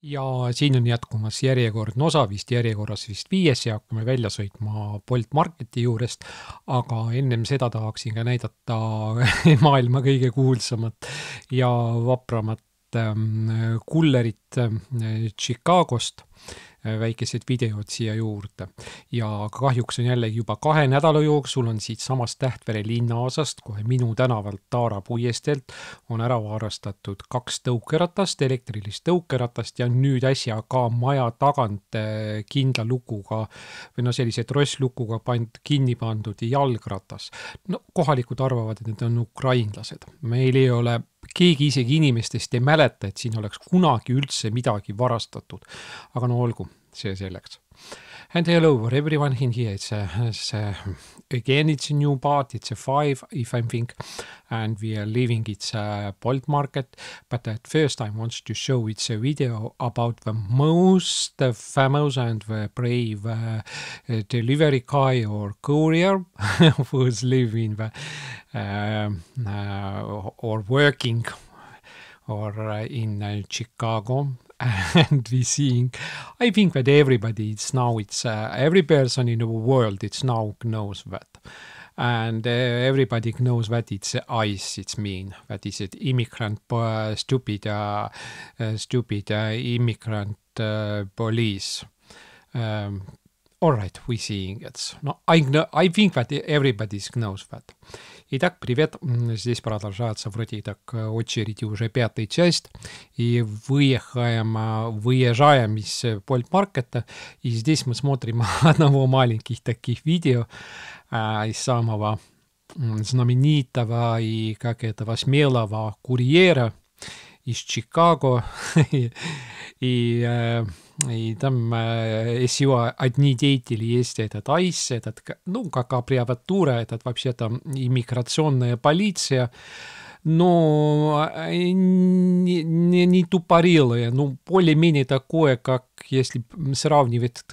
Ja siin on jätkumas järjekordne osa, vist järjekorras vist 5 ja hakkame välja sõitma Bolt Marketi juurest, aga ennem seda tahaksin ka näidata maailma kõige kuulsamat ja vapramat kullerit Chicagost, väikesed videod siia juurde. Ja kahjuks on jällegi juba 2 nädala jooksul on siit samast Tähtvere linnaosast, kohe minu tänavalt Taara puiesteelt, on ära varastatud 2 tõukeratast, elektrilist tõukeratast ja nüüd äsja ka maja tagant kindla lukuga või sellise trosslukuga kinni pandud jalgratas. No, kohalikud arvavad, et need on ukrainlased. Meil ei ole keegi isegi inimestest ei mäleta, et siin oleks kunagi üldse midagi varastatud. Aga no olgu, see selleks. And hello for everyone in here. Again, it's a new part. It's a 5, if I think. And we are leaving its Bolt Market. But at first I want to show it's a video about the most famous and the brave delivery guy or courier who's living or working or in Chicago. And we seeing, I think that everybody, every person in the world, it's now knows that. And everybody knows that it's ICE, it's mean, that is it immigrant, stupid immigrant police. All right, we seeing it. No, I think that everybody knows that. Итак, привет, здесь продолжается вроде так очередь уже 5-я часть, и выезжаем из Bolt Marketa, и здесь мы смотрим одного маленьких таких видео из самого знаменитого и как этого смелого курьера из Чикаго, и там всего одни деятели есть, этот ICE, как аббревиатура, вообще-то иммиграционная полиция, но не тупорылая, более-менее такое, как если сравнивать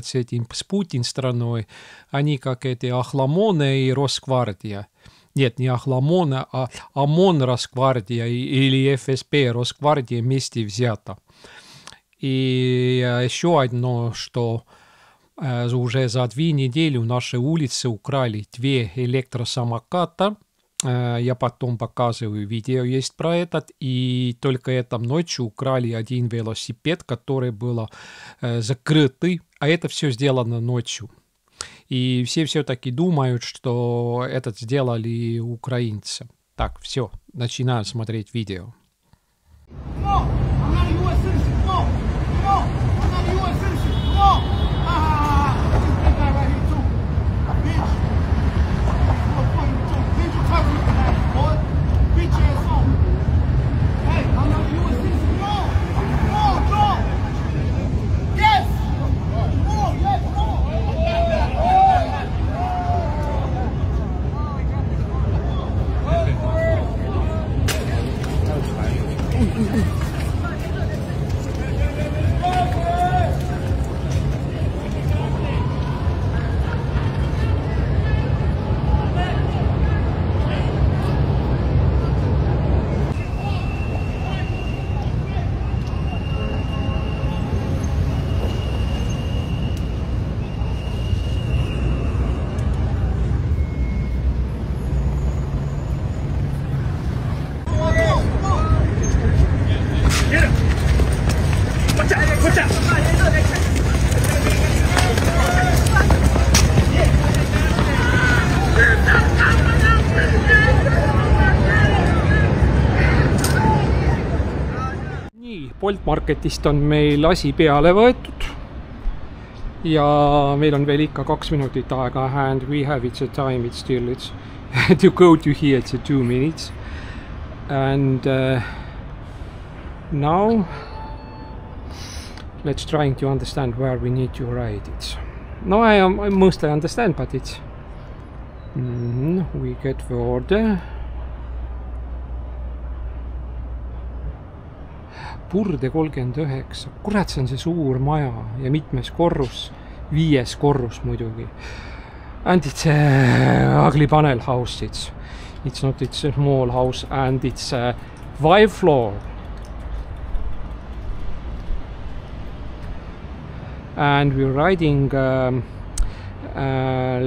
с этим, с Путин страной, они как эти Ахламоны и Росгвардия. Нет, не Ахламона, а ОМОН, Росгвардия или ФСБ, Росгвардия вместе взято. И еще одно, что уже за 2 недели у нашей улицы украли 2 электросамоката. Я потом показываю видео, есть про этот. И только этой ночью украли 1 велосипед, который был закрытый. А это все сделано ночью. И все все-таки думают, что это сделали украинцы. Так, все, начинаем смотреть видео. Bolt Marketist on meil asi peale võetud ja meil on veel ikka 2 minutit aega and we have it's a time, it's to go to here, it's 2 minutes and now let's trying to understand where we need to ride it. No, I mostly understand, but it's we get the order. Purde 39, kurat, see on see suur maja ja mitmes korrus, 5. korrus muidugi. And it's a ugly panel house, it's not, it's a small house and it's 5 floor. and we're riding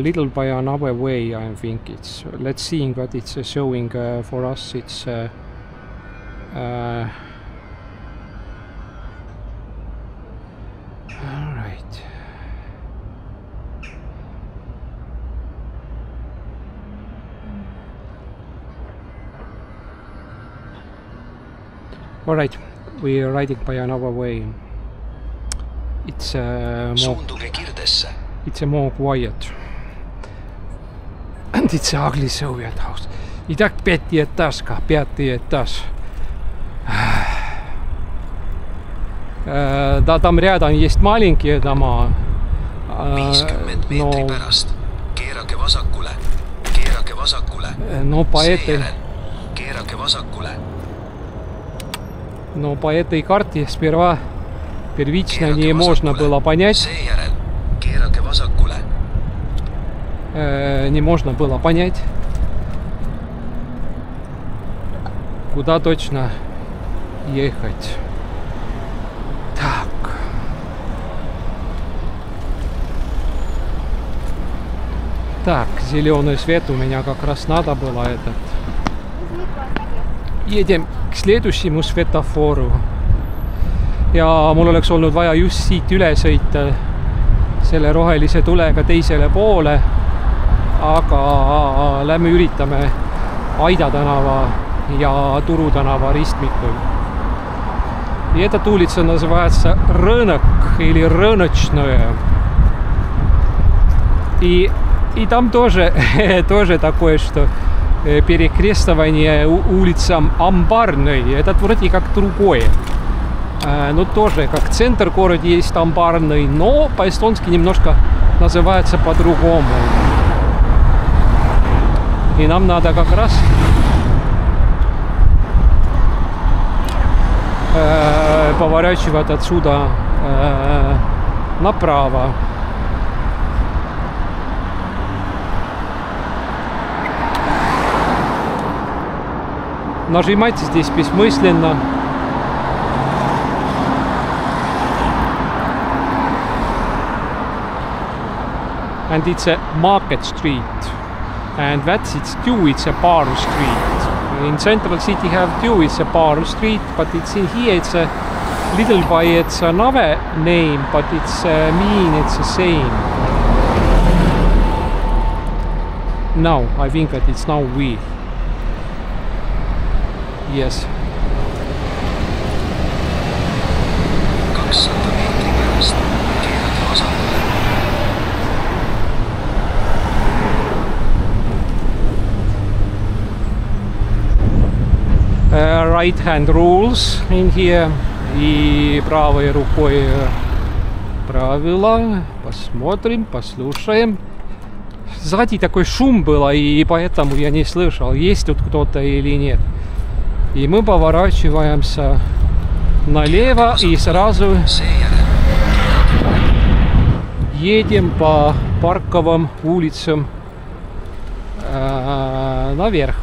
little by another way. I think it's, let's see what it's showing for us. It's all right. All right, we're riding by another way. It's it's a more quiet, and it's an ugly Soviet house. И так 5-этажка, 5-й этаж. Да, там рядом есть маленькие дома. 50 meetri pärast keerake vasakule, но по этой, seejärel keerake vasakule, но по этой карте сперва первично keerake не можно vasakule, было понять, seejärel keerake vasakule, не можно было понять, куда точно ехать. Так. Так, зеленый свет у меня как раз надо было этот. Едем к следующему светофору. Ja mul oleks olnud vaja just siit üle sõita selle rohelise tulega teisele poole. Aga lähme üritame Aida tänava ja Turu tänava ристмикul. И эта улица называется Рынок или Рыночная. И там тоже такое, что перекрестывание улицам Амбарной. Это вроде как другое. Но тоже как центр города есть Амбарный, но по-эстонски немножко называется по-другому. И нам надо как раз поворачивать отсюда направо. Нажимать здесь бессмысленно. And it's a market street. And that's it's too, it's a bar street. In central city have too, it's a bar street, but it's in here, it's a little by, it's another name, but it's mean, it's the same. Now, I think that it's now we. Yes. 200 meetri pärast keerake vasakule. Right hand rules in here. И правой рукой правила. Посмотрим, послушаем. Сзади такой шум было, и поэтому я не слышал, есть тут кто-то или нет. И мы поворачиваемся налево и сразу едем по парковым улицам наверх.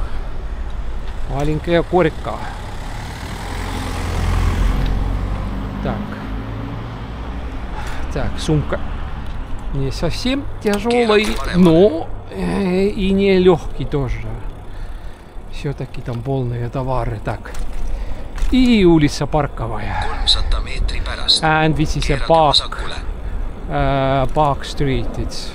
Маленькая горка. Так, сумка не совсем тяжелый, но и не легкий тоже. Все-таки там полные товары. Так. И улица парковая. 300 meetri pärast And this is a keerake park. vasakule. Park street. It's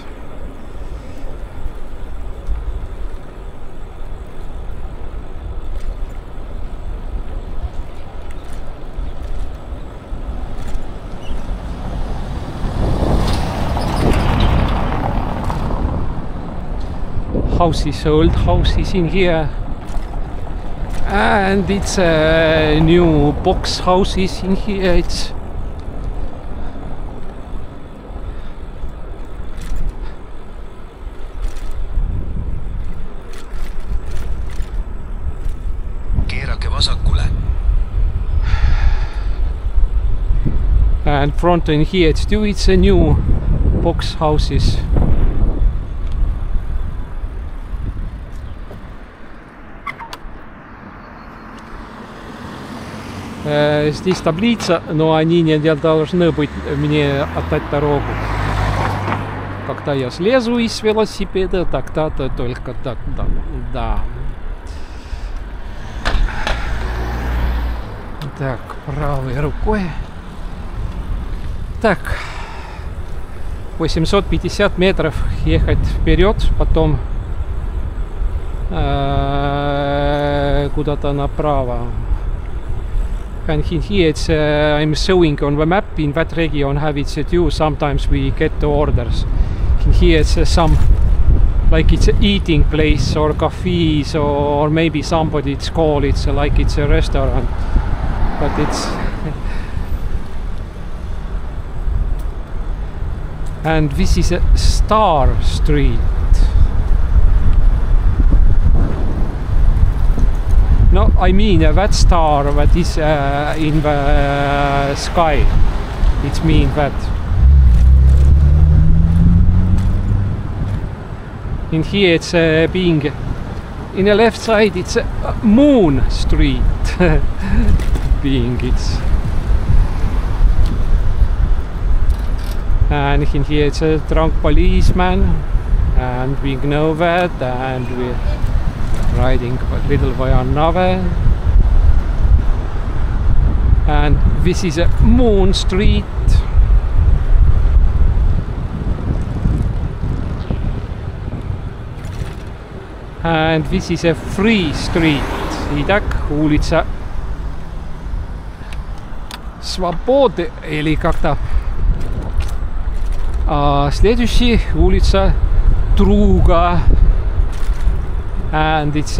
houses, old houses in here. And it's new box houses in here. It's keerake vasakule. and front in here it's too, it's a new box houses. Здесь таблица, но они не должны быть мне отдать дорогу. Когда я слезу из велосипеда, тогда-то только тогда. Да. Так, правой рукой. Так. 850 метров ехать вперед, потом куда-то направо. And here it's, I'm showing on the map in that region how it's due. Sometimes we get the orders. And here it's some, like it's an eating place or cafes or maybe somebody's call it's like it's a restaurant. But it's... And this is a Star Street. No, I mean that star that is in the sky. It means that. In here it's being in the left side it's Moon Street. Being it's. And in here it's a drunk policeman, and we know that, and we're riding a little Vajanave. And this is a Moon Street. And this is a Free Street. Итак, улица Свободы или как-то. Следующая улица Друга. And it's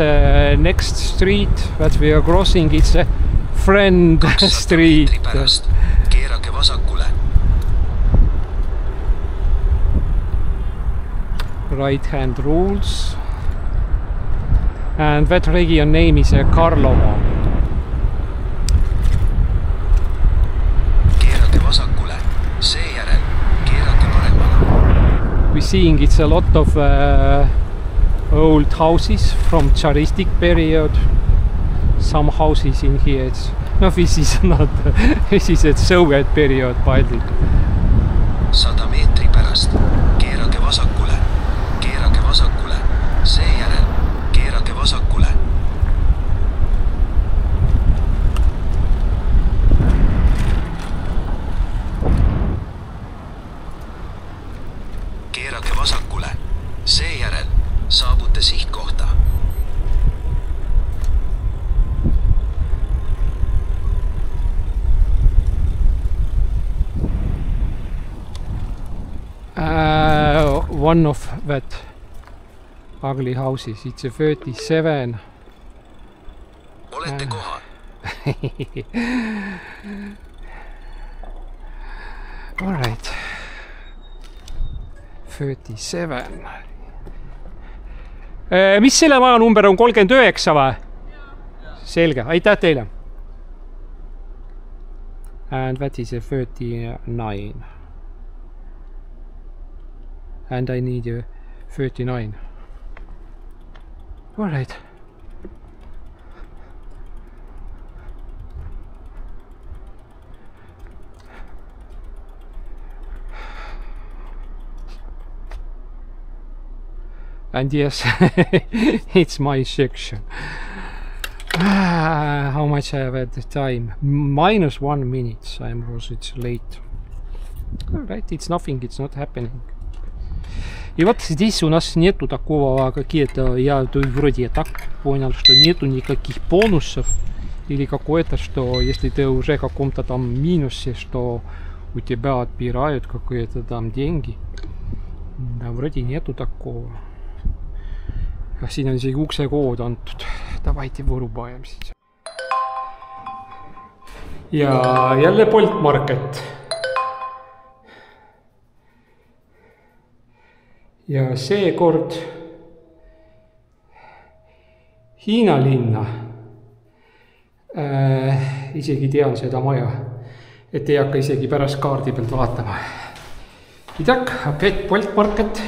next street that we are crossing, it's a Friend Street. Keerake vasakule. Right hand rules. And that region name is Karlova. Keerake vasakule. Seejärel keerake paremale. We're seeing it's a lot of old houses from Tsaristic period. Some houses in here. It's, no, this is not. This is a Soviet period building. 100 meetri pärast keerake vasakule. Keerake vasakule. Seejärel keerake vasakule. Keerake vasakule. Seejärel saabute sihtkohta. One of that ugly houses, it's a 37. Olete kohal. All right. 37. Mis selle maja number on, 39 või? Selge, aitäh teile. And that is a 39. And I need a 39. All right. And yes, it's my section. How much I have at the time? -1 minute. It's late. All right, it's nothing. It's not happening. И вот здесь у нас нету такого какие-то, я вроде так понял, что нету никаких бонусов или какое-то, что если ты уже в каком-то там минусе, что у тебя отбирают какие-то там деньги. Да, вроде нету такого. Siin on isegi uksekood antud. Davайте võrubajame siis. Ja jälle Bolt Market. Ja seekord Hiina linna. Isegi tean seda maja. Et ei hakka isegi pärast kaardi pealt vaatama. Итак, опять Bolt Market.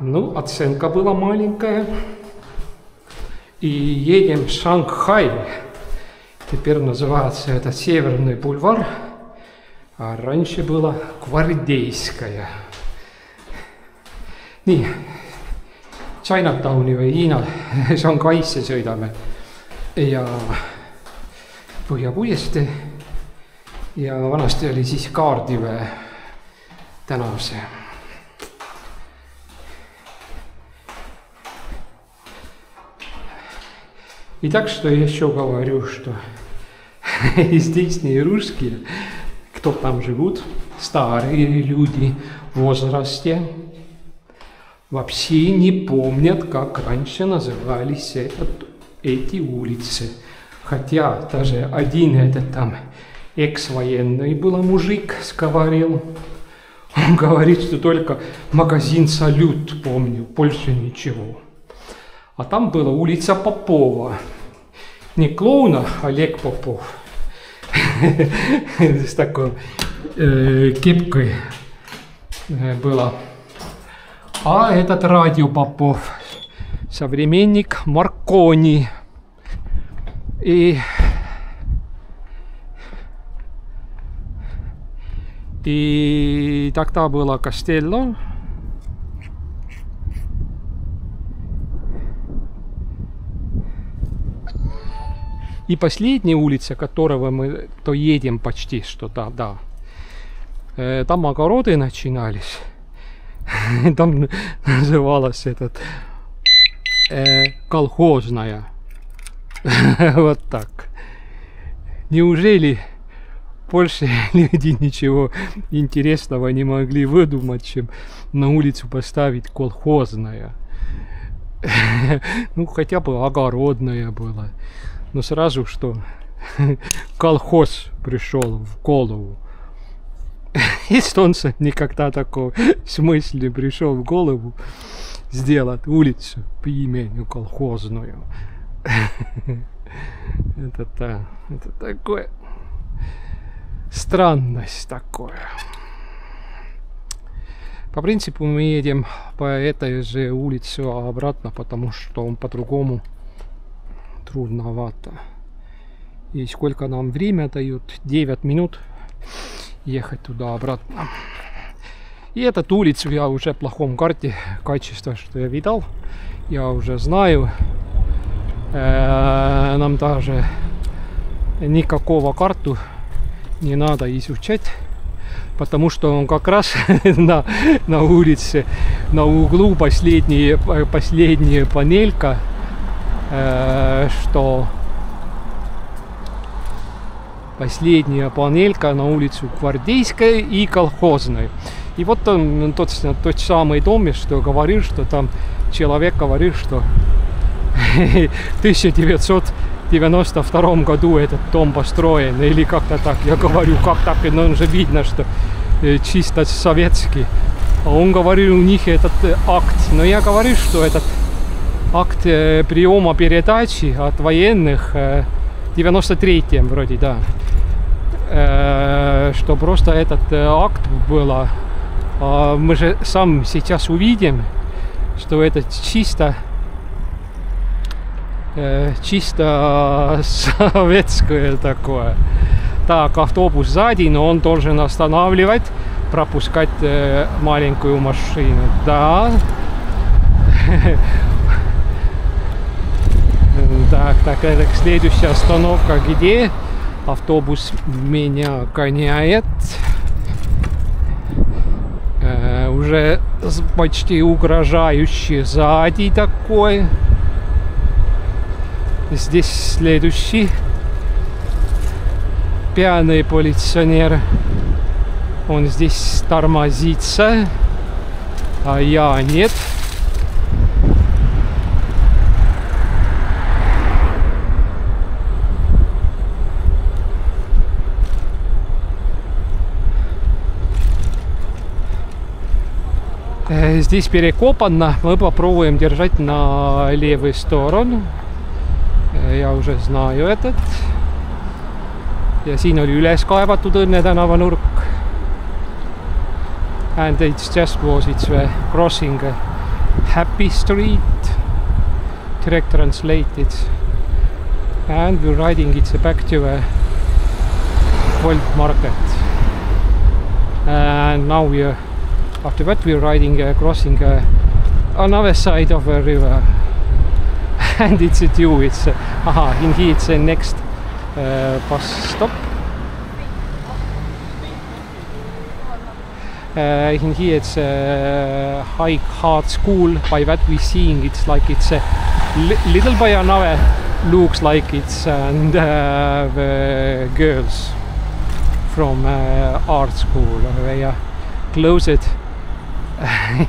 Ну, оценка была маленькая. И едем в Шанхай. Теперь называется это Северный бульвар, а раньше была Gvardейskaya. Nii, Chinatowni või Hiina Shanghaisse sõidame ja Põhjapuiestee ja vanasti oli siis Kaardiväe tänav see. И так что я еще говорю, что здесь не русские, кто там живут, старые люди в возрасте, вообще не помнят, как раньше назывались эти улицы. Хотя даже один этот там экс-военный был мужик, говорил. Он говорит, что только магазин «Салют» помню, больше ничего. А там была улица Попова. Не клоуна, Олег Попов. С такой кепкой было. А этот Радио Попов. Современник Маркони. И тогда было Кастелло. И последняя улица, которого мы то едем почти что да. Там огороды начинались. Там называлась колхозная. Вот так. Неужели больше люди ничего интересного не могли выдумать, чем на улицу поставить колхозная? Ну, хотя бы огородная была. Но сразу что колхоз пришел в голову. Эстонцам никогда такого смысла не пришел в голову сделать улицу по имени колхозную. Это такое странность такое. По принципу мы едем по этой же улице обратно, потому что он по-другому трудновато. И сколько нам время дают? 9 минут ехать туда-обратно. И эту улицу я уже в плохом карте качества, что я видал. Я уже знаю. Нам даже никакого карту не надо изучать, потому что он как раз на улице, на углу последняя панелька, что последняя панелька на улицу Гвардейская и Колхозная. И вот там тот самый дом, что говорил, что там человек говорил, что в 1992 году этот дом построен, или как-то так. Я говорю, как так, но он же видно, что чисто советский. А он говорил, у них этот акт. Но я говорю, что этот акт приема передачи от военных 93-м вроде, да. Что просто этот акт было. Мы же сам сейчас увидим, что это чисто советское такое. Так, автобус сзади, но он должен останавливать, пропускать маленькую машину. Да. Так, это следующая остановка, где автобус меня гоняет. Уже почти угрожающий сзади такой. Здесь следующий пьяный полиционер. Он здесь тормозится, а я нет. Здесь перекопано. Мы попробуем держать на левую сторону. Я уже знаю этот. Ja siin oli üles kaevatud Õnne tänava nurk. And it just was, it's crossing Happy Street. Direct translated. And we're riding it back to Bolt Market. And now after that we're riding crossing another side of a river. And it's a due. It's in here it's the next bus stop. In here it's a high hard school. By that we seeing it's like it's a little by another looks like it's and the girls from art school. They are closed.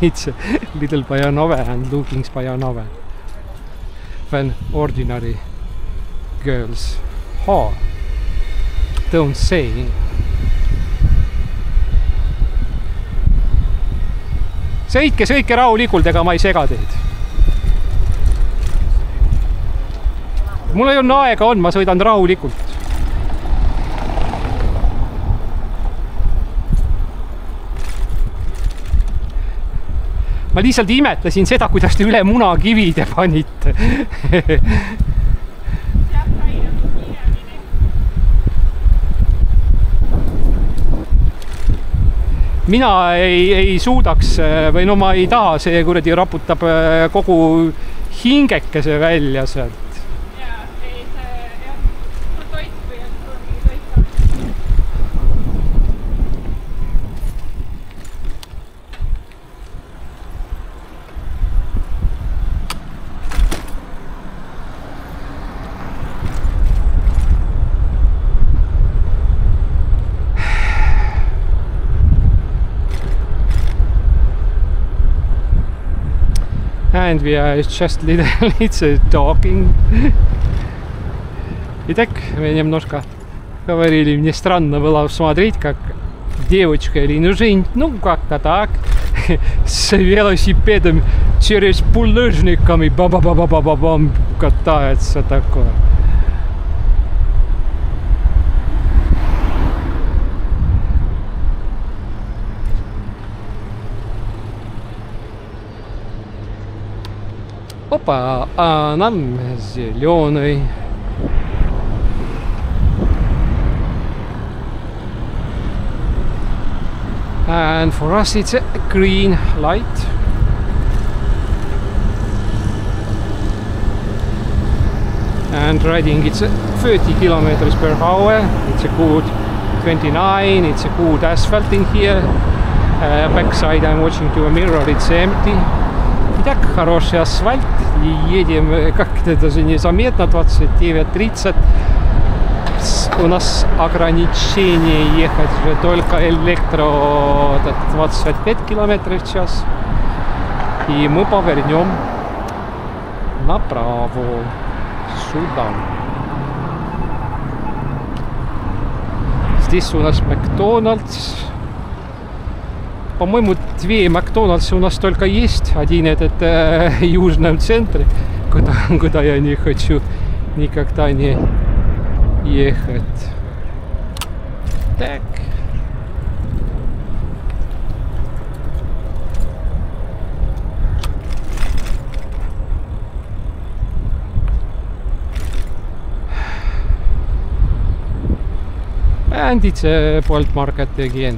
It's a little by another and looking by another than ordinary girls. Oh, don't say. Sõitke rahulikult, ega ma ei sega teid. Mul ei ole aega on, ma sõidan rahulikult. Ma lihtsalt imetlesin seda, kuidas te üle munakivide panite. Mina ei suudaks või no ma ei taha, see kuradi raputab kogu hingekese välja sealt. And we are just little talking. Итак, мы немножко говорили, мне странно было смотреть, как девочка или ну как-то так, с велосипедом через булыжниками ба-ба-ба-ба-ба-бам катается такое. Опа, а нам зеленый. And for us it's a green light. And riding it's 30 kilometers per hour. It's a good 29. It's a good asphalt in here. Backside I'm watching to a mirror. It's empty. Итак, хороший асфальт. И едем как-то даже незаметно. 29-30. У нас ограничение ехать же только электро 25 километров в час. И мы повернем направо сюда. Здесь у нас Макдональдс. По-моему, две Макдональдса у нас только есть. Один этот в южном центре, куда я не хочу никогда не ехать. Так. And it's a Bolt Market again.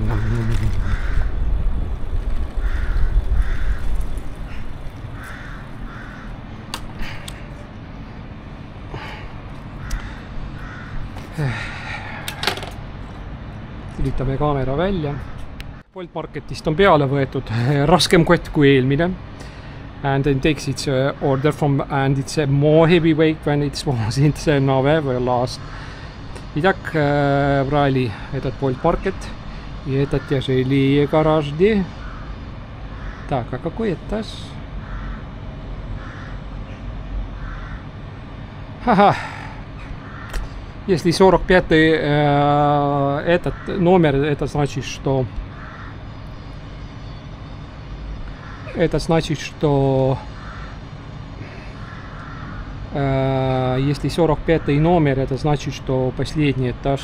Lülitame kaamera välja. Bolt Marketist on peale võetud raskem kott kui eelmine. And then takes its order from and it's a more heavyweight when it was in the November last. Итак, брали этот Bolt Market и это тяжелее гораздо. Так, а какой этаж? Ха-ха. Если 45-й этот номер, это значит, что если 45-й номер, это значит, что последний этаж,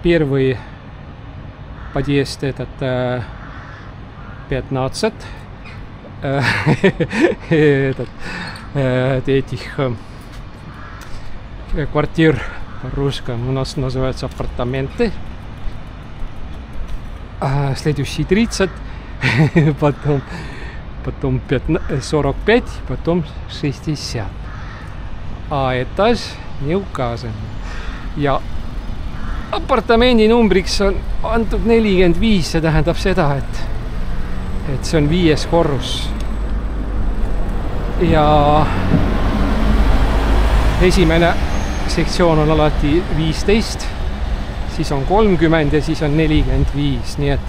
первый подъезд этот 15 этих квартир по-русскому у нас называется апартаменты. А следующий 30, потом 45, потом 60. А этаж не указан. Ja apartamendi numbriks on antud 45, see tähendab seda, et see on 5. korrus. Ja esimene sektsioon on alati 15, siis on 30 ja siis on 45, nii et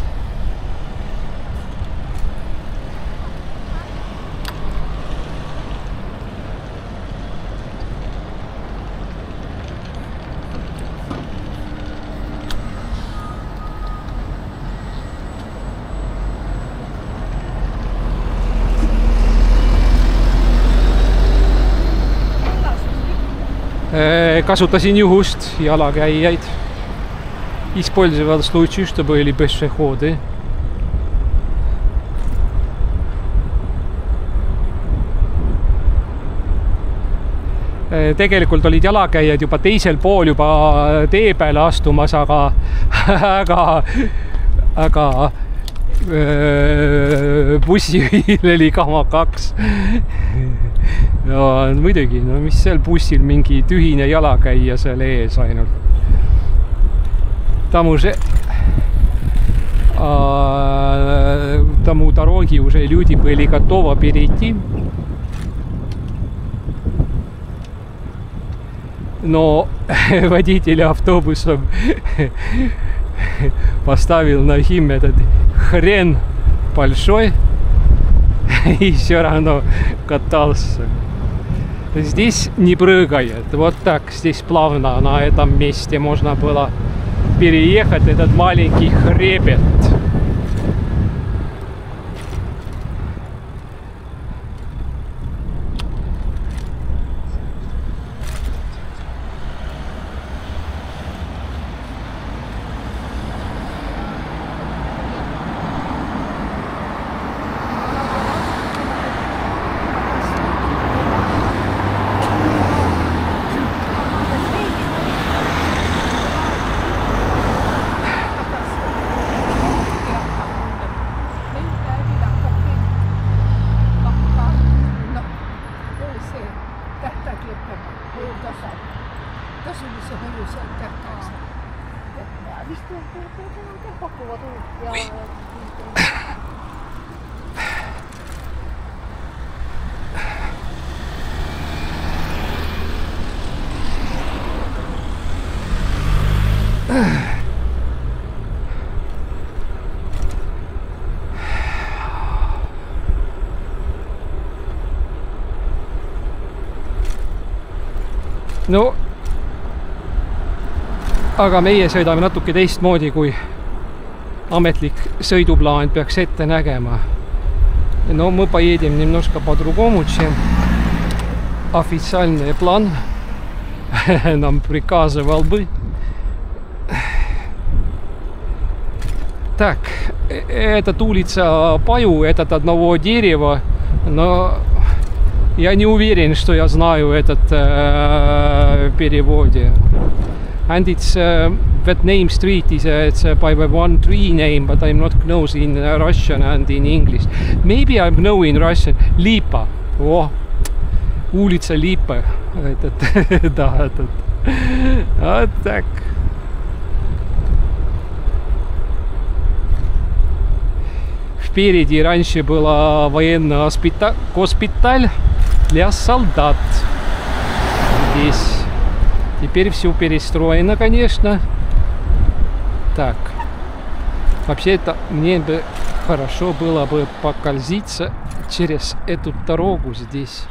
kasutasin juhust jalakäijaid. Использовал случай, что были пешеходы. Tegelikult olid jalakäijad juba teisel pool juba tee peale astumas, aga bussijuhil oli kama 2. Ja muidugi, no mis seal bussil mingi tühine jalakäija seal ees ainult. Тому дороги уже люди были готовы перейти. Но водитель автобуса поставил на им этот хрен большой и все равно катался. Здесь не прыгает. Вот так здесь плавно на этом месте можно было переехать этот маленький хребет. No, aga meie sõidame natuke teistmoodi, kui ametlik sõiduplaan peaks ette nägema. No, мы поедем немножко по-другому, чем официальный план нам приказывал бы. Так, этот улица Паю, этот одного дерева, но я не уверен, что я знаю этот переводе. And it's that name street is it's by one tree name, but I'm not know in Russian and in English. Maybe I know in Russian. Lipa. Oh, улица Липа. Да, этот. Вот так. Впереди раньше была военный госпиталь для солдат. Здесь. Теперь все перестроено, конечно. Так. Вообще-то мне бы хорошо было бы покользиться через эту дорогу здесь.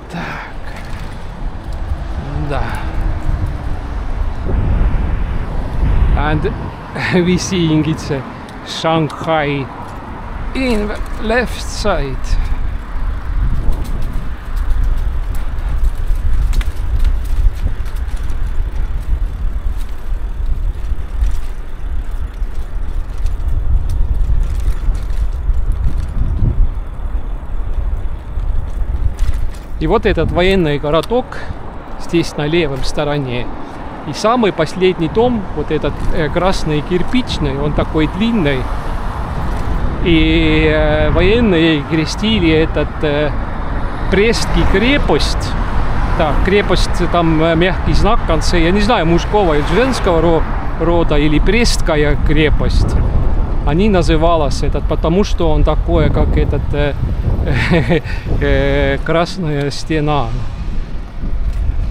Так. Да. And we seeing it's Shanghai in the left side. И вот этот военный городок здесь на левом стороне. И самый последний дом, вот этот красный кирпичный, он такой длинный. И военные крестили этот Брестский крепость. Так, крепость, там мягкий знак в конце. Я не знаю, мужского или женского рода, или Брестская крепость. Они называлась этот, потому что он такой, как этот красная стена.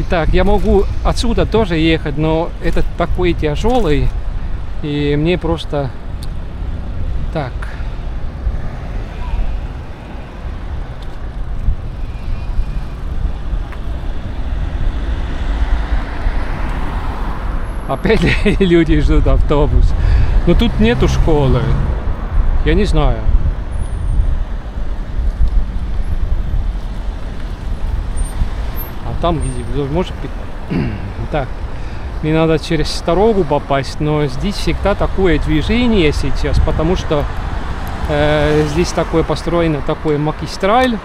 Итак, я могу отсюда тоже ехать, но этот такой тяжелый, и мне просто так. Опять люди ждут автобус. Но тут нету школы. Я не знаю. А там где? Может быть. Так. Мне надо через дорогу попасть. Но здесь всегда такое движение сейчас. Потому что здесь такое построено, такое магистраль.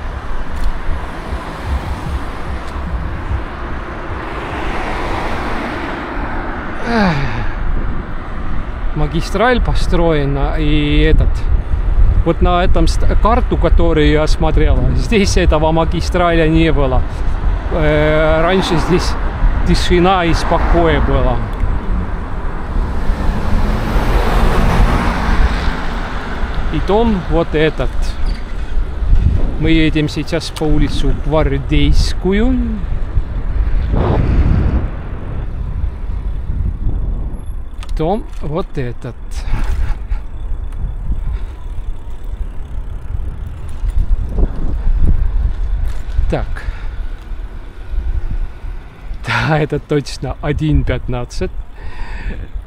Магистраль построена, и этот вот на этом карту, которую я смотрел, здесь этого магистраля не было. Раньше здесь тишина и спокой было. И дом вот этот. Мы едем сейчас по улицу Гвардейскую. Дом вот этот. Так. Да, это точно 1,15.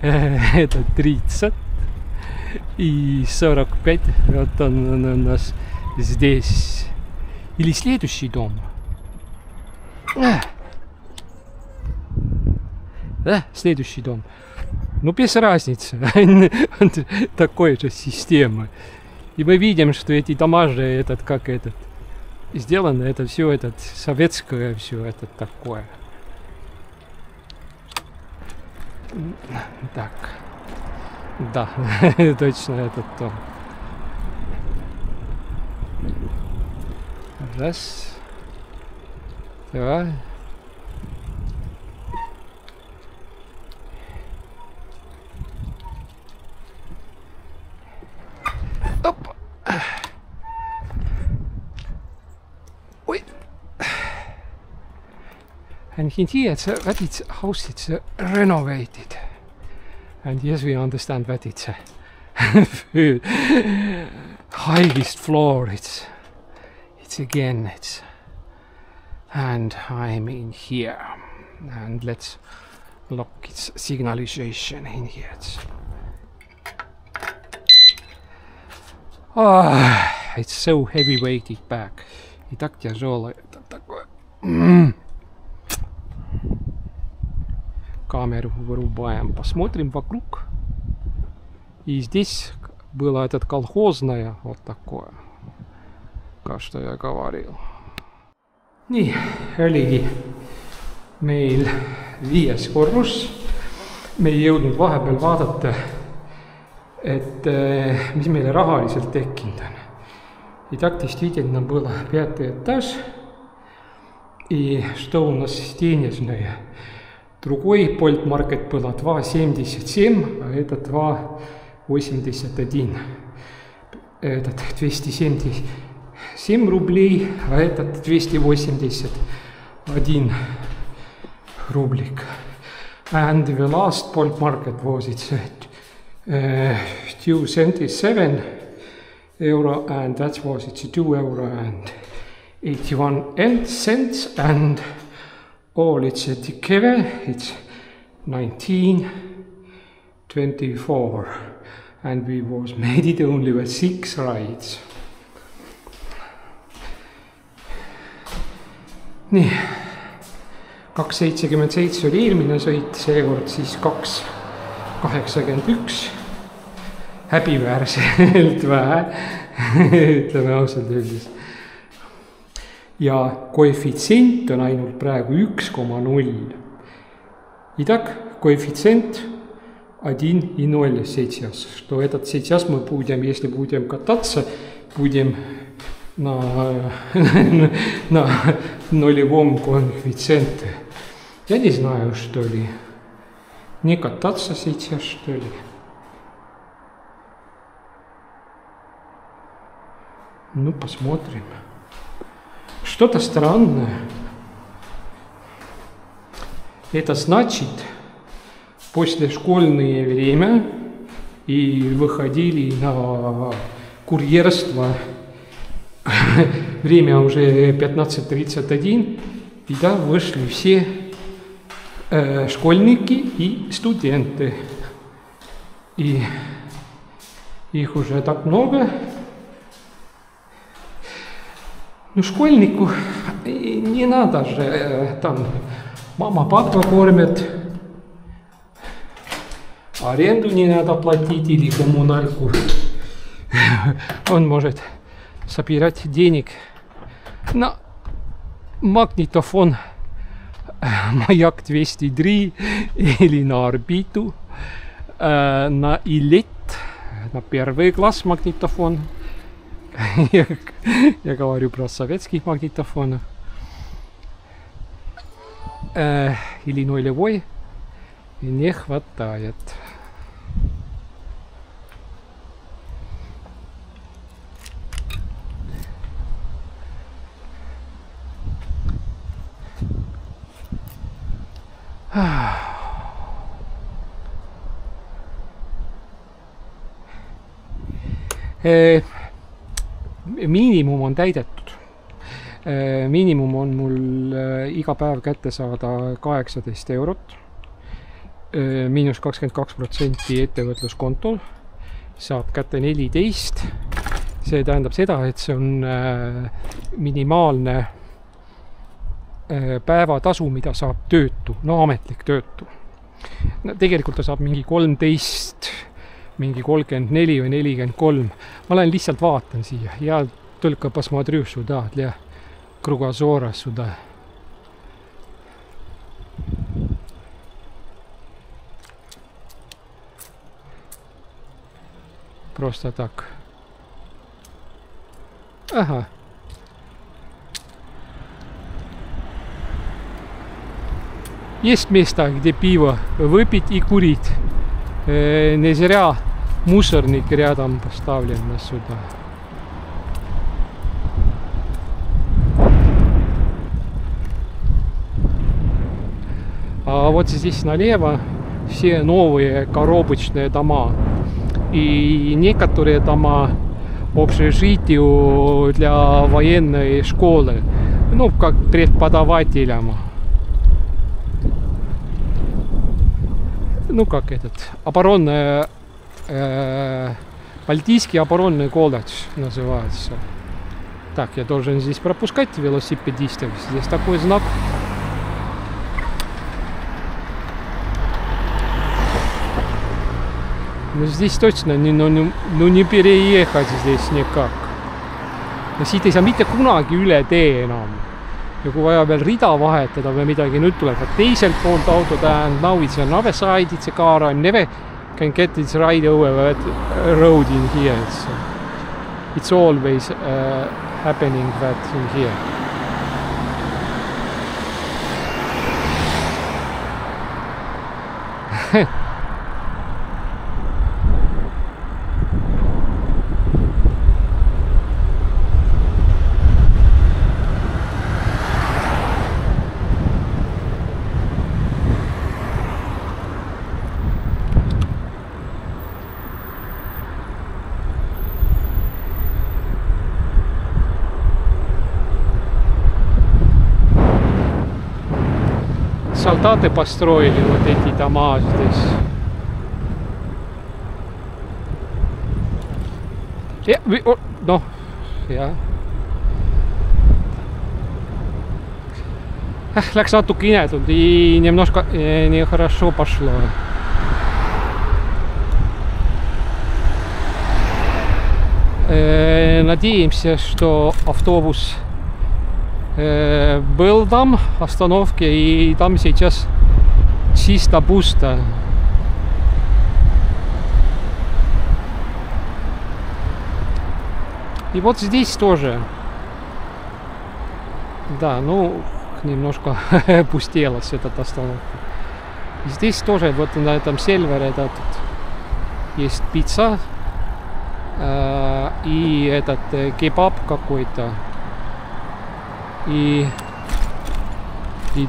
Это 30. И 45. Вот он у нас здесь. Или следующий дом. Да, следующий дом. Ну, без разницы. Такой же системы. И мы видим, что эти дома же, этот, как этот, сделано, это все, этот, советское, все это такое. Так. Да, точно этот дом. Раз. Два. Opa. Oi. And you can see that its house it's renovated. And yes, we understand that it's highest floor. It's again. It's and I'm in here. And let's lock its signalization in here. It's so heavy weighted back. И так тяжело. Это такое. Камеру вырубаем. Посмотрим вокруг. И здесь было этот колхозное. Вот такое. Как что я говорил. Nii, oligi meil 5. korrus. Me ei jõudnud vahepeal vaadata, et mis meile rahaliselt tekkinud on. И так действительно было 5-й этаж. И что у нас денежное? Другой Bolt Market было 2,77, а этот 2,81. Этот 277 рублей, а этот 281 рублик. And the last Bolt Market was it's 2.77 euro, and that was it's 2 euro and 81 cents, and all it's together it's 19.24, and we was made it only with 6 rides. Nii, 2,77 oli eelmine sõit, seekord siis 2,81. Häbiväärselt vähe, ütleme ausalt öeldes. ja koefitsient on ainult praegu 1,0. Итак, коэффициент 1,0 сейчас, что этот сейчас мы будем, если будем кататься, будем на нулевом коэффициенте. Я не знаю, что ли. Не кататься сейчас, что ли. Ну, посмотрим. Что-то странное. Это значит, после школьное время и выходили на курьерство, время уже 15:31, и да, вышли все школьники и студенты. И их уже так много. Ну, школьнику не надо же, там, мама, папа кормят, аренду не надо платить или коммунальку. Он может собирать денег на магнитофон Маяк 203 или на орбиту, на Илет, на первый класс магнитофон. Я говорю про советских магнитофонов. Или нулевой не хватает. Miinimum on täidetud. Miinimum on mul iga päev kätte saada 18 eurot. Miinus 22% ettevõtluskontol. Saab kätte 14. See tähendab seda, et see on minimaalne päevatasu, mida saab töötu, no ametlik töötu. No, tegelikult ta saab mingi 13, mingi 34 või 43. Ma lähen lihtsalt vaatan siia. Ja только посмотрю сюда для кругозора сюда. Просто так. Ага. Есть места, где пиво выпить и курить. Не зря мусорник рядом поставлен сюда. А вот здесь налево все новые коробочные дома. И некоторые дома общежитию для военной школы. Ну, как преподавателям. Ну, как этот, оборонный, Балтийский оборонный колледж называется. Так, я должен здесь пропускать велосипедистов. Здесь такой знак. Ну, здесь точно не переехать здесь никак. No siit ei saa mitte kunagi üle tee enam. Ja kui vaja veel rida vahetada või midagi, nüüd tuleb teiselt poolt auto down. Now it's on other side, it's a car. I never can get it right over that road in here. It's always happening that in here. Солдаты построили вот эти дома здесь. Ну, jah. Läks natuke inetult и немножко нехорошо пошло. Надеемся, что автобус был там остановки, и там сейчас чисто пусто. И вот здесь тоже. Да, ну, немножко пустелась эта остановка. Здесь тоже, вот на этом сельвере, да, тут есть пицца и этот кебаб какой-то. И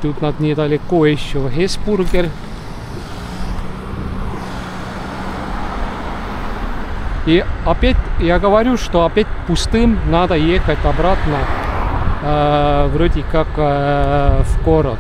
тут недалеко еще Hesburger. И опять я говорю, что опять пустым надо ехать обратно, вроде как в город.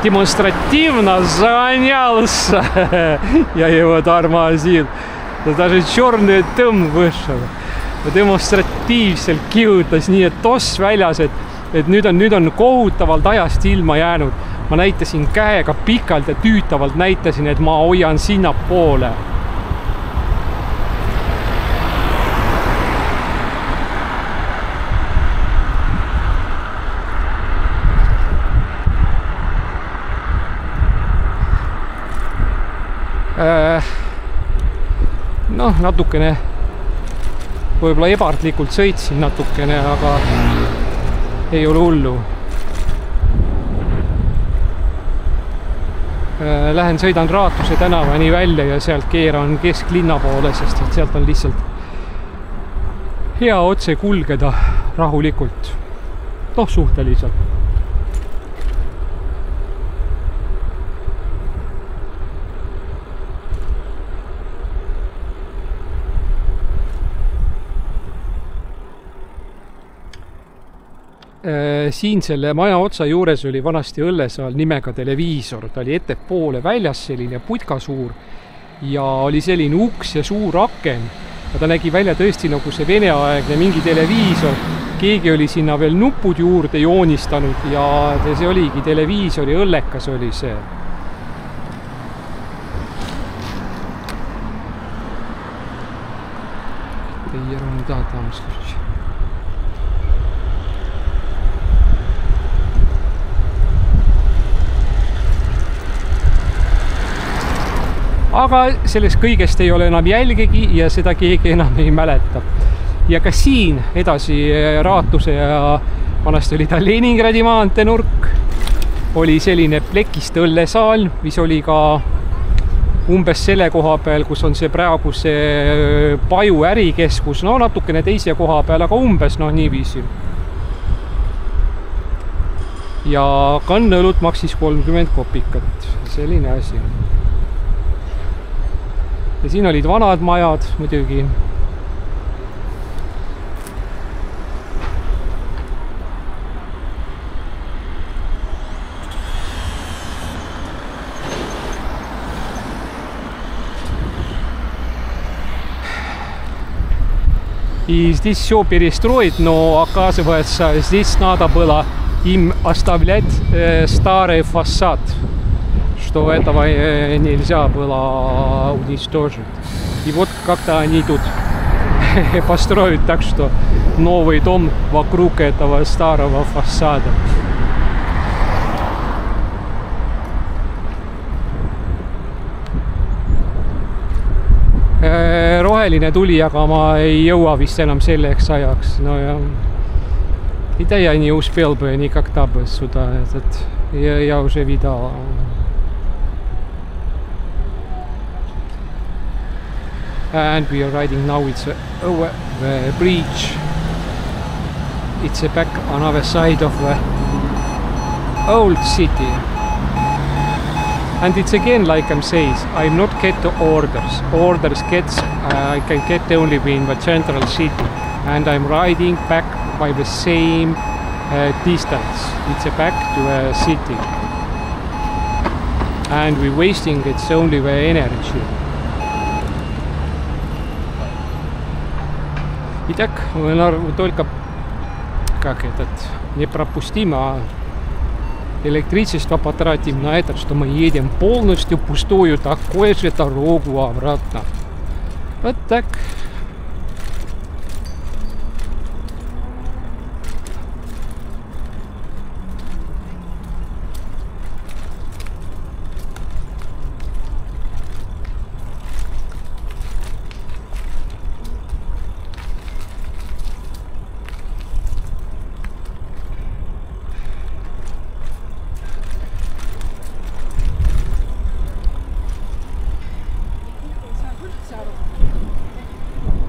Демонстративно загонялся. Я его тормозил. Даже черный дым вышел. Demonstratiivselt kihutas nii, et toss väljas, et nüüd on kohutavalt ajast ilma jäänud. Ma näitasin käega pikalt ja tüütavalt näitasin, et ma hoian sinna poole. Noh, natukene võib-olla ebartlikult sõitsin natukene, aga ei ole hullu. Lähen sõidan Raatuse tänavani välja ja sealt keeran kesklinna poole, sest sealt on lihtsalt hea otse kulgeda rahulikult. Noh, suhteliselt. Siin selle maja otsa juures oli vanasti õllesaal nimega Televiisor. Ta oli ettepoole väljas selline putka suur ja oli selline uks ja suur aken. Ja ta nägi välja tõesti nagu see veneaegne mingi televiisor. Keegi oli sinna veel nupud juurde joonistanud ja see oligi televiisori õllekas oli see. Ерунда там случай. Aga sellest kõigest ei ole enam jälgegi ja seda keegi enam ei mäleta. Ja ka siin edasi Raatuse ja vanasti oli ta Leningradi maanteenurk. Oli selline plekist õllesaal, mis oli ka umbes selle koha peal, kus on see praegu see Paju ärikeskus. No natukene teise koha peal, aga umbes niiviisi. Ja kannõlut maksis 30 kopikat. Selline asi. Ja siin olid vanad majad muidugi. И здесь все перестроить, но оказывается, здесь надо было им оставлять старый фасад, что этого нельзя было уничтожить. И вот как-то они тут построят так, что новый дом вокруг этого старого фасада. Roheline tuli, aga ma ei jõua vist enam selleks ajaks. No ja я не успел бы никогда бы сюда. Я уже видал. And we are riding now, it's over the bridge. It's back on other side of the old city. And it's again, like I'm saying, I'm not get the orders. Orders gets, I can get only in the central city. And I'm riding back by the same distance. It's back to a city. and we're wasting its only the energy. Итак, мы только не пропустим, а электричество потратим на это, что мы едем полностью пустую такую же дорогу обратно. Вот так.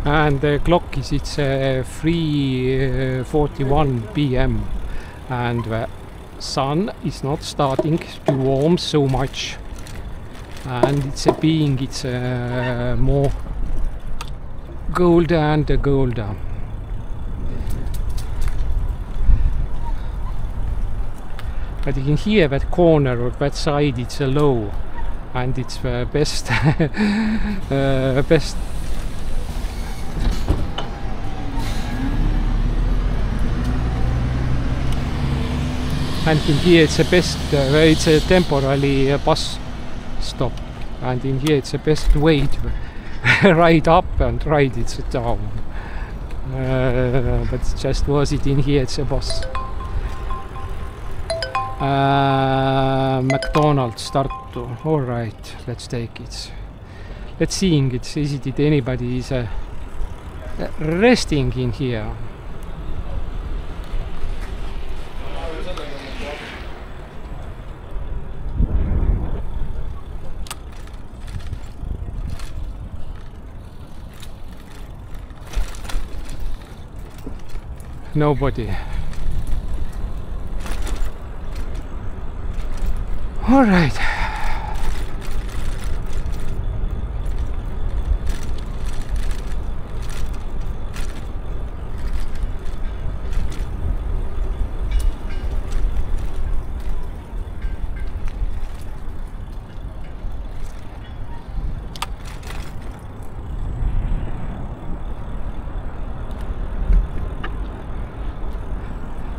And the clock is 3:41 p.m. and the sun is not starting to warm so much, and it's more colder and colder. But you can hear that corner of that side, it's low, and it's the best best. And in here it's the best, it's a temporary bus stop, and in here it's the best way to ride up and ride it down. But it's just worth it. In here it's a bus. McDonald's Tartu. Alright, let's take it. Let's see if anybody is resting in here. Nobody. All right.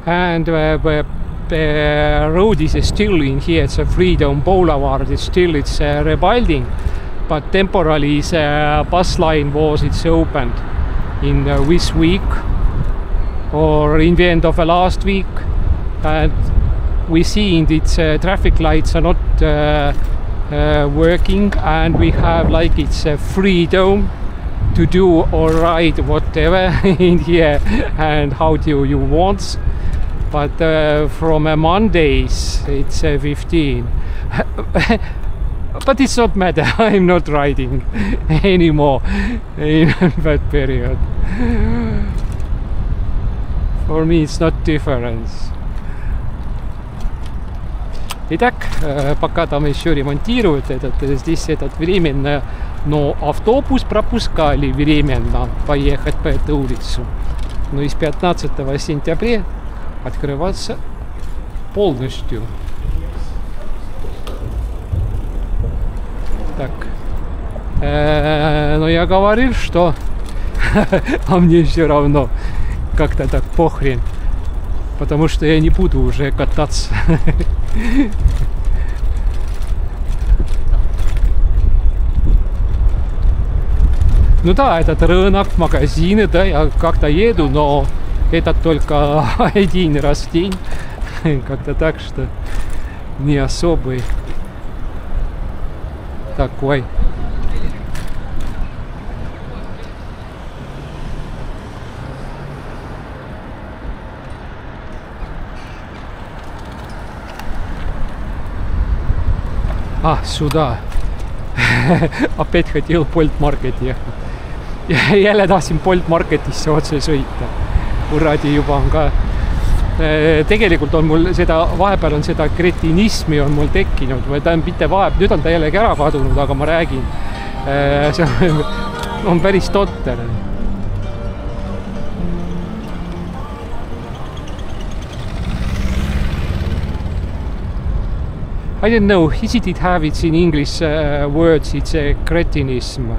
And the road is still in here. It's a Freedom Boulevard. It's rebuilding, but temporarily the bus line was opened in this week or in the end of the last week, and we see its traffic lights are not working, and we have like it's freedom to do or ride whatever in here and how do you want. But from Mondays it's 15. But it's not matter. I'm not riding anymore in that period. For me it's not difference. Итак, пока там еще ремонтируют здесь этот временно, но автобус пропускали временно поехать по этой улице. Но из 15 сентября открываться полностью. Так. Но я говорил, что а мне все равно как-то так похрен, потому что я не буду уже кататься. Ну да, этот рынок, магазины, да, я как-то еду, но это только один раз в день. Как-то так, что не особый такой. А, сюда. Опять хотел Bolt Market ехать. Jälle tahtsin Bolt Marketisse otse sõita. Kuradi juba on ka. Tegelikult on mul seda, vahepeal on seda kretinismi on mul tekkinud. Ta on mitte vahepeal, nüüd on ta jällegi ära kadunud, aga ma räägin. See on päris totter. I don't know, is it have it's in English words, it's a cretinism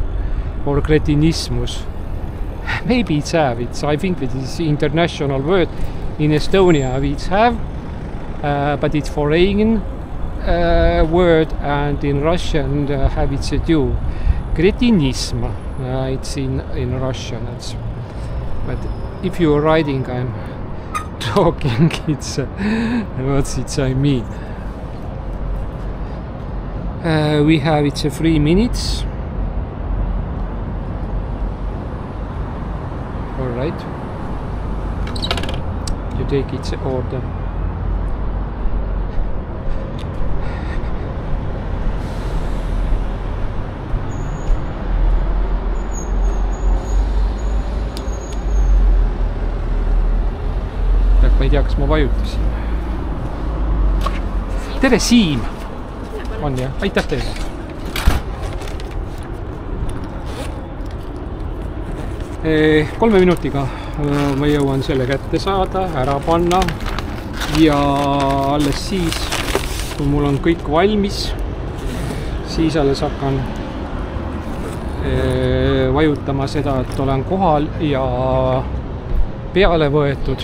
or cretinismus. Maybe it's have, I think it is international word. In Estonia we have, but it's foreign word, and in Russian have it's a due. Cretinism, it's in Russian. But if you're writing, I'm talking, it's what's it I mean. We have it's 3 minutes. All right. You take its order. Ma ei tea, kas ma vajutasin. Tere, Siim! On jah, aitäh teile! Kolme minutiga ma jõuan selle kätte saada, ära panna ja alles siis, kui mul on kõik valmis, siis alles hakkan vajutama seda, et olen kohal ja peale võetud.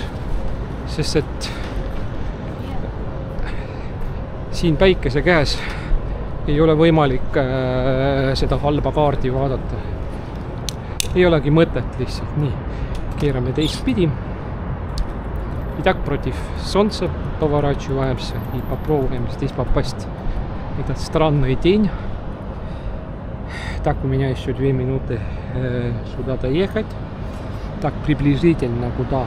Sest et siin päikese käes ei ole võimalik seda halba kaardi vaadata. Ei olegi mõtet lihtsalt. Nii, keerame teistpidi. И так против солнца поворачиваемся и попробуем здесь попасть в этот странный день. Так, у меня еще 2 минуты сюда доехать. Так, приблизительно куда?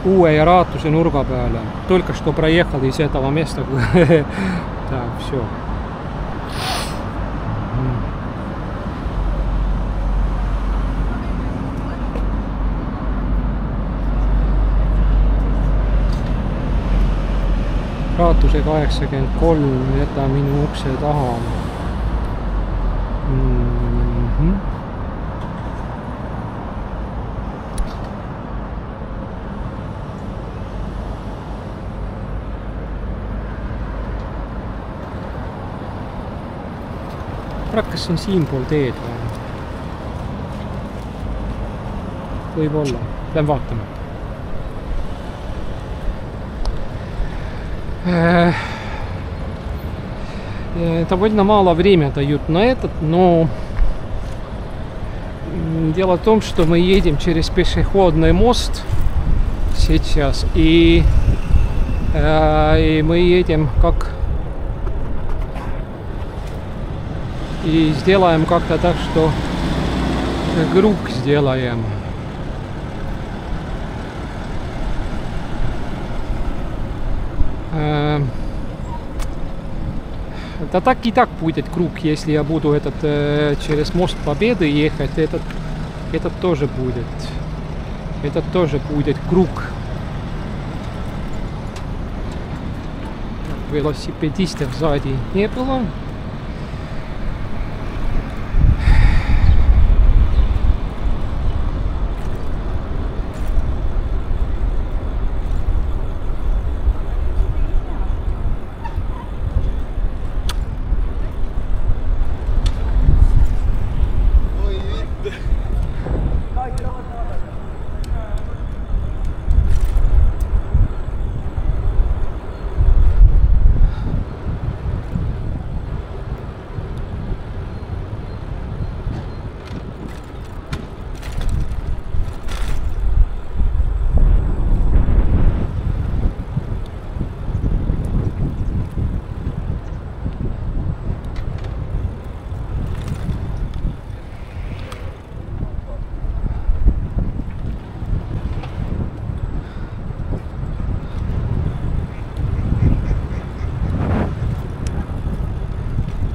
Uue ja Raatuse nurga peale. Только что проехал из этого места. Так, все. Raatuse 83 jäta minu ukse taha. Kas see on siinpool teed või? Võib-olla. Lähen vaatame. Довольно мало времени дают на этот, но дело в том, что мы едем через пешеходный мост сейчас, и мы едем как... И сделаем как-то так, что круг сделаем. Да так и так будет круг, если я буду через мост Победы ехать, этот тоже будет. Этот тоже будет круг. Велосипедистов сзади не было.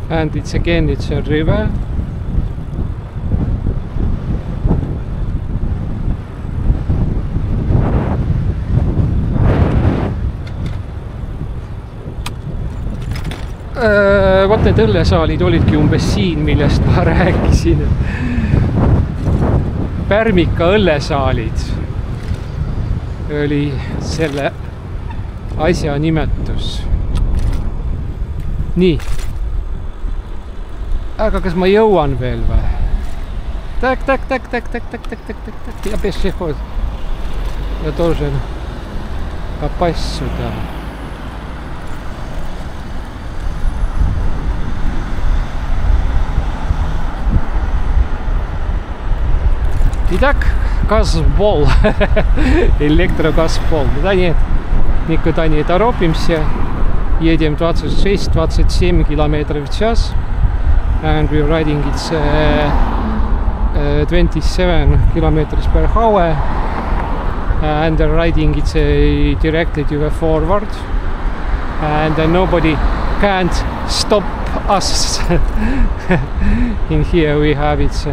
And it's again, it's a river. Vaat need õllesaalid olidki umbes siin, millest ma rääkisin. Pärmika õllesaalid oli selle asja nimetus. Nii. Aga kas ma jõuan veel või? Так. Я пешеход. Я должен попасть сюда. Итак, газбол. Электрогазбол. Да нет, никуда не торопимся. Едем 26-27 километров в час. And we're riding it's 27 kilometers per hour. And the riding it's directly to the forward. And nobody can't stop us. In here we have it's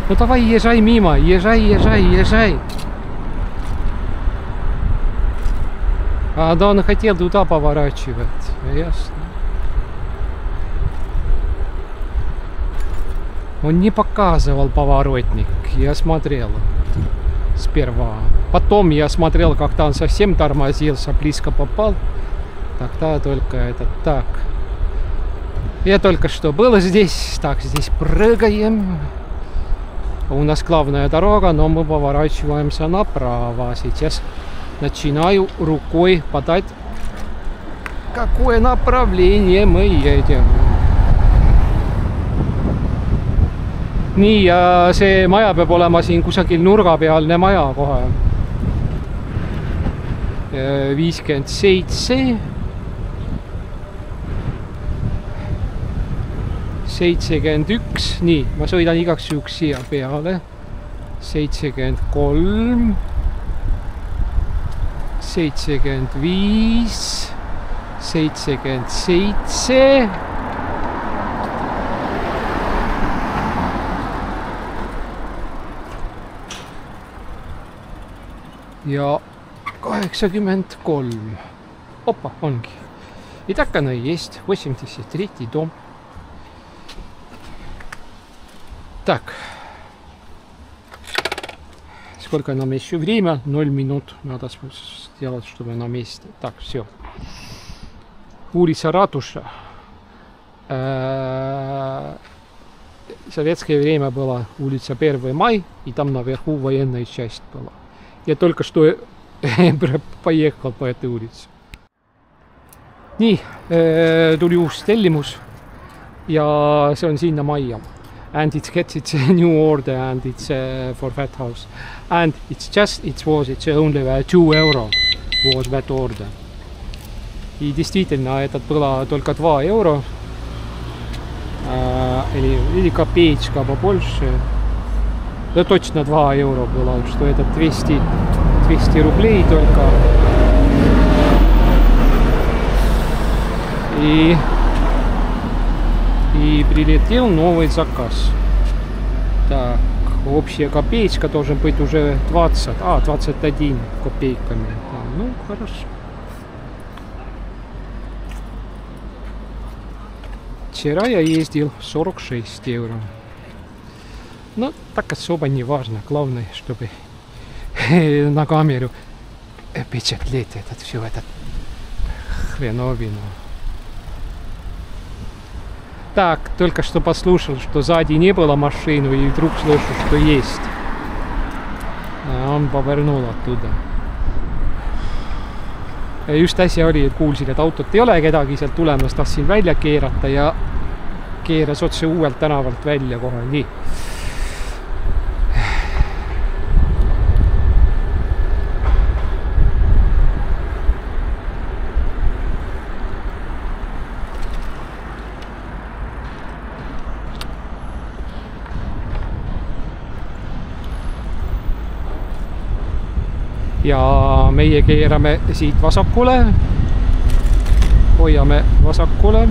Ну давай, езжай мимо, езжай. А да, он хотел туда поворачивать, ясно. Он не показывал поворотник, я смотрел сперва. Потом я смотрел, как-то он совсем тормозился, близко попал. Тогда только это так. Я только что был здесь, так, здесь прыгаем. У нас главная дорога, но мы поворачиваемся направо. Сейчас начинаю рукой подать, какое направление мы едем. Nii, ja see maja peab olema siin kusagil nurgapealne maja kohe. 57 71, nii, ma sõidan igaks juhuks siia peale. 73 75 77 ja 83. Опа, ongi. И так оно и есть. 83-й дом. Так. Сколько нам еще время? 0 минут. Надо сделать, чтобы на месте. Так, все. Улица Ратуша. Советское время была улица 1 май. И там наверху военная часть была. Я только что поехал по этой улице. Nii, tuli uus tellimus ja see on sinna majja. And it gets its new order and it's for that house. And it's only €2 was that order. И действительно, это было только €2. Или копеечка побольше. Да точно €2 было, что это 200 рублей только. И прилетел новый заказ. Так, общая копеечка должен быть уже 21 копейками. Ну, хорошо. Вчера я ездил €46. Ну, так особо не важно. Главное, чтобы на камеру впечатлить всю эту хреновину. Так, только что послушал, что сзади не было машину, и вдруг слышу, что есть. Он повернул оттуда. Just äsja oli, et kuulsin, et autot ei ole kedagi sealt tulemas, tahtsin välja keerata ja keeras otse uuelt tänavalt välja kohe. Nii. Ja meie keerame siit vasakule, hoiame vasakule.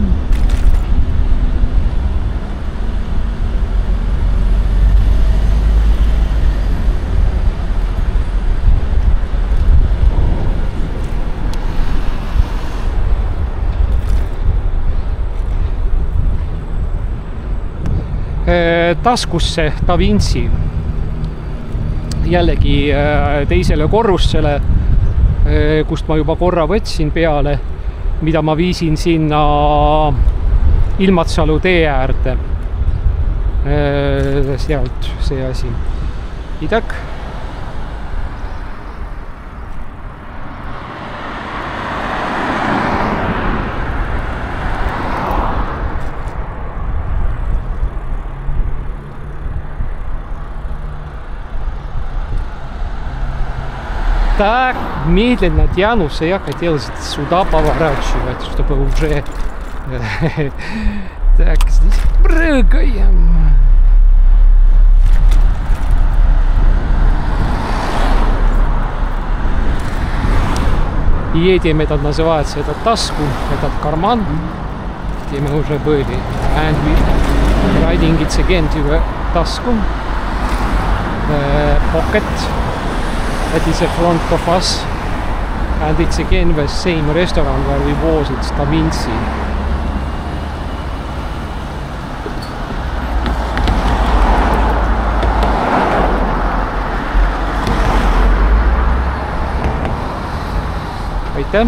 taskusse Da Vinci. Jällegi teisele korrusele, kust ma juba korra võtsin peale, mida ma viisin sinna Ilmatsalu tee äärde. Sealt see asi. Idak. Так медленно тянутся, я хотел сюда поворачивать, чтобы уже... Так, здесь прыгаем. Едем, это называется, этот таску, этот карман, где мы уже были. And we riding it again to the tasku, the pocket. That is in front of us, and it's again the same restaurant where we was, it's Da Vinci. Aitäh!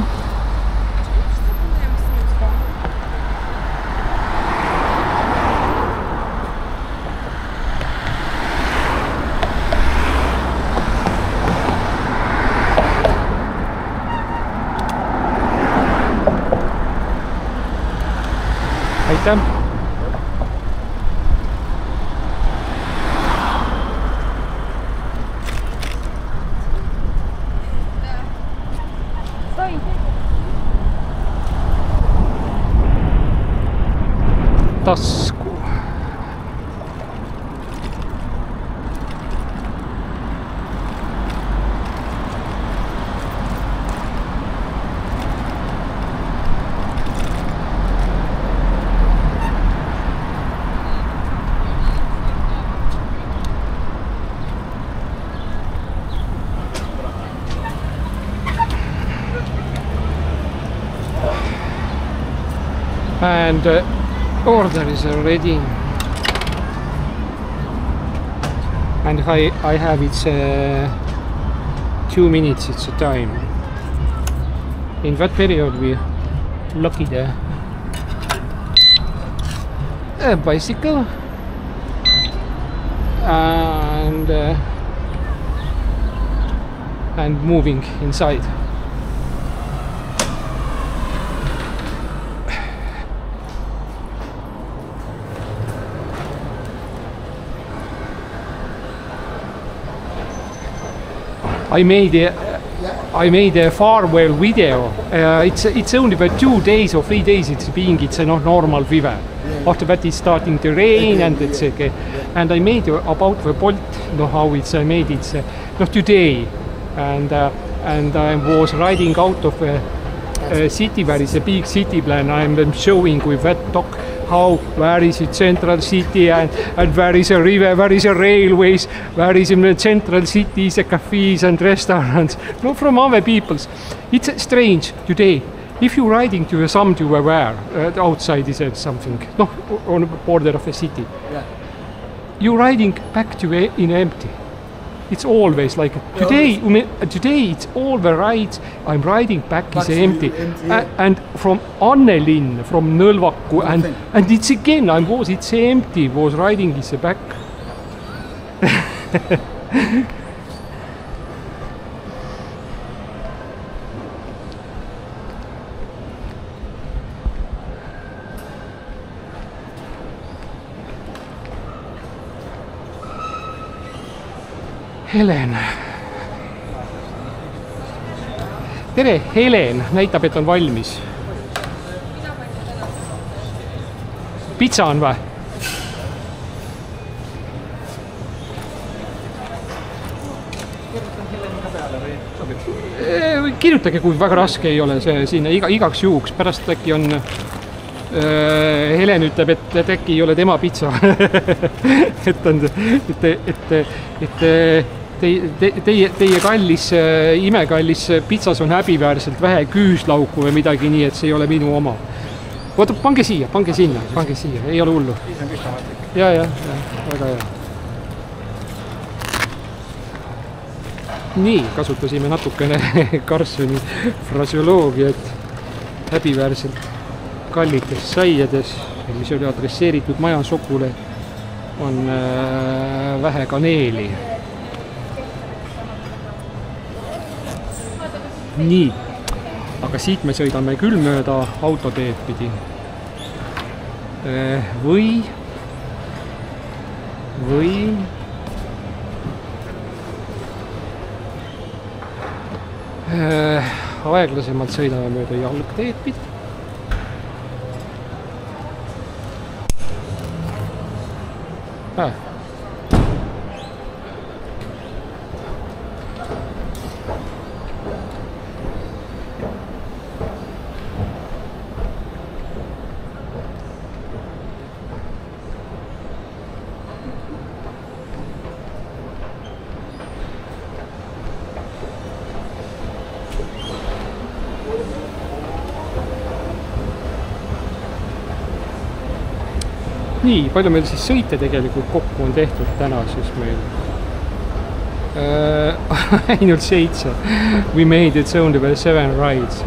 Aitäh! Tasku. And order is ready, and I have it's 2 minutes, it's a time. In that period we lucky the bicycle and moving inside. I made a farewell video. It's only about 2 days or 3 days. It's a normal fever. After that, it's starting to rain, and it's okay. And I made about the Bolt. How it's I made it today, and I was riding out of a city where is a big city plan. I'm showing with that dog how where is it central city and where is a river, where is a railways, where is in the central cities, cafes and restaurants. No, from other people's. It's strange today. If you're riding to some to where outside is something, no, on the border of a city, yeah. You're riding back to in empty. It's always like today. Today it's all the rides. I'm riding back is empty, and from Annelinn, from Nõlvaku, and it's again. It's empty. Was riding is back. Helen. Tere, Helen näitab, et on valmis. Pitsa on või? Kirjutage, kui väga raske ei ole see siin igaks juhuks. Pärast äkki on Helen ütleb, et äkki ei ole tema pitsa. Teie kallis, imekallis pitsas on häbiväärselt vähe küüslauku või midagi nii, et see ei ole minu oma. Oota, pange siia, pange sinna, ei ole hullu. Ja, väga hea. Nii, kasutasime natukene Karlssoni fraseoloogiat häbiväärselt kallites saiades, mis oli adresseeritud majasokule, on vähe kaneeli. Nii, aga siit me sõidame küll mööda autoteed pidi. Või aeglasemalt sõidame mööda jalgteed pidi. Nii, palju meil siis sõite tegelikult kokku on tehtud täna siis meil? Ainult 7. We made it only veel 7 rides.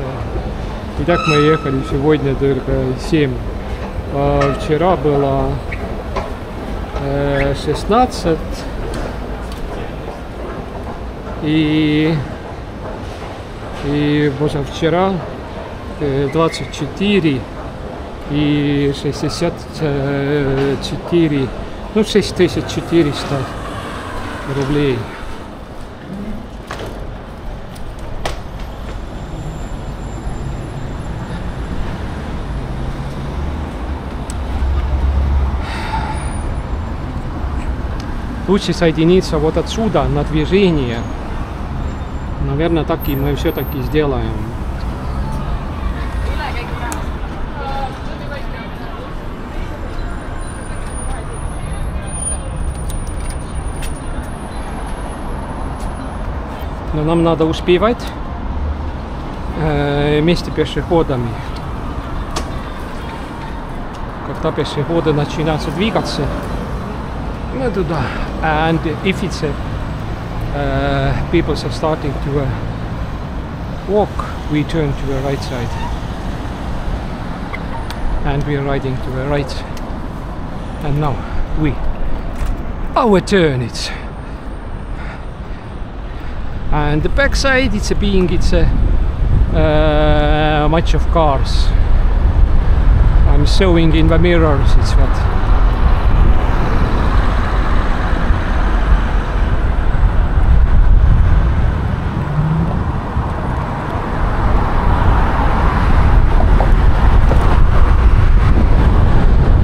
Итак, мы ехали сегодня только 7. Вчера было 16. И позавчера 24. И 64, ну 6400 рублей. Лучше соединиться вот отсюда на движение. Наверное, так и мы все-таки сделаем. Но нам надо успевать вместе пешеходами. Когда пешеходы начинают двигаться, мы туда. And if it's people are starting to walk, we turn to the right side. And we are riding to the right. And now our turn it's. And the back side, it's much of cars. I'm showing in the mirrors, it's what.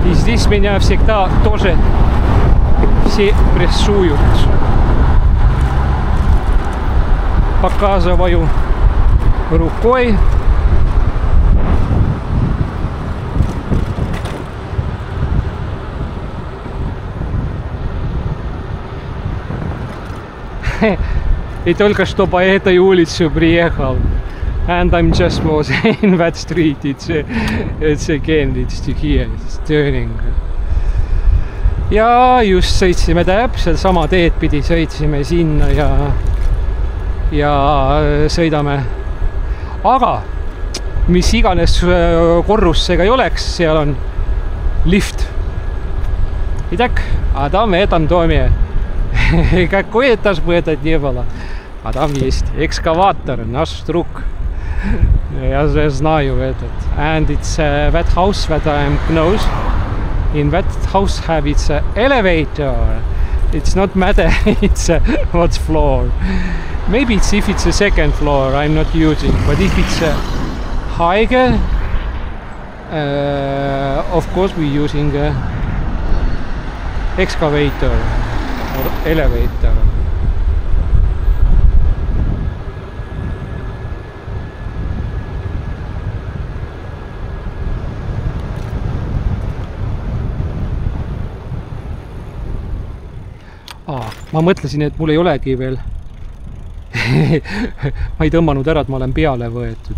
И здесь меня всегда тоже все прессуют. Показываю рукой. И только что по этой улице приехал. And I'm just was in that street. It's again, it's here, it's turning. Ja just sõitsime täpselt sama teed pidi, sõitsime sinna ja sõidame. Aga mis iganes korrussega ei oleks, seal on lift. Итак, а там в этом доме какой этаж бы это не было. А там есть экскаватор, наш друг. Я знаю этот. And it's that house that I'm close. In that house have its elevator. It's not matter it's what floor. Maybe it's if it's a second floor I'm not using, but if it's higher, of course we're using excavator or elevator. Ma mõtlesin, et mul ei olegi veel ma ei tõmmanud ära, et ma olen peale võetud.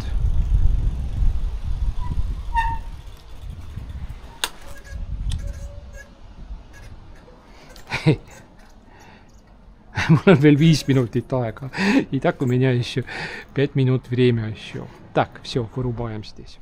Mul on veel 5 minutit aega. И так у меня еще 5 минут время еще. Так, все, вырубаем здесь.